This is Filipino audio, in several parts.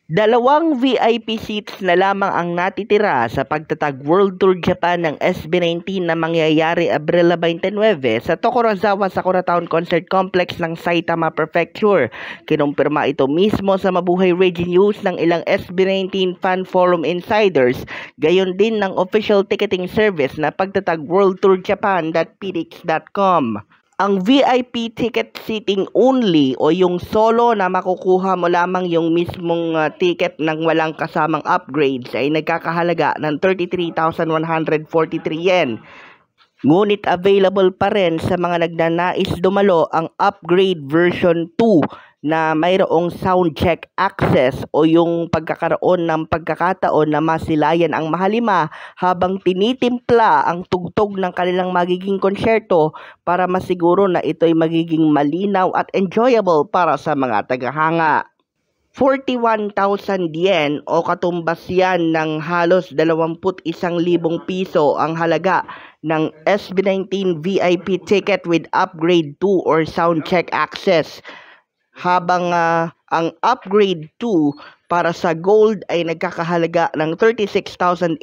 Dalawang VIP seats na lamang ang natitira sa pagtatag World Tour Japan ng SB19 na mangyayari Abril 29 sa Tokorozawa Sakura Town Concert Complex ng Saitama Prefecture. Kinumpirma ito mismo sa Mabuhay Radio News ng ilang SB19 Fan Forum insiders, gayon din ng official ticketing service na pagtatag World Tour Japan.ptix.com. Ang VIP ticket seating only o yung solo na makukuha mo lamang yung mismong ticket ng walang kasamang upgrades ay nagkakahalaga ng 33,143 yen. Ngunit available pa rin sa mga nagnanais dumalo ang upgrade version 2 na mayroong sound check access o yung pagkakaroon ng pagkakataon na masilayan ang mahalima habang tinitimpla ang tugtog ng kanilang magiging konsyerto para masiguro na ito'y magiging malinaw at enjoyable para sa mga tagahanga. 41,000 yen o katumbas yan ng halos 21,000 piso ang halaga ng SB19 VIP ticket with upgrade 2 or sound check access. Habang ang upgrade 2 para sa gold ay nagkakahalaga ng 36,809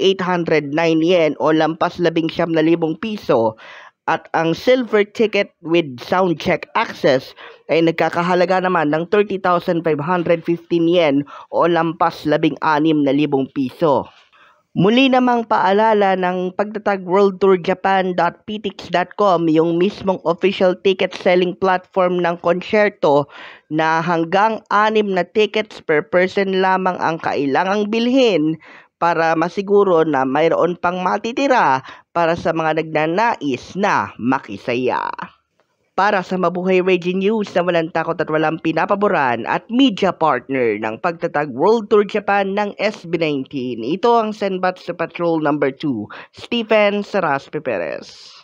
yen o lampas 19,000 piso. At ang silver ticket with sound check access ay nagkakahalaga naman ng 30,515 yen o lampas 16,000 piso. Muli namang paalala ng pagtatag worldtourjapan.ptix.com, yung mismong official ticket selling platform ng konsyerto, na hanggang 6 na tickets per person lamang ang kailangang bilhin para masiguro na mayroon pang matitira para sa mga nagnanais na makisaya. Para sa Mabuhay Radio News na walang takot at walang pinapaboran at media partner ng pagtatag World Tour Japan ng SB19, ito ang Senbatsu Patrol No. 2, Stephen Saraspe Perez.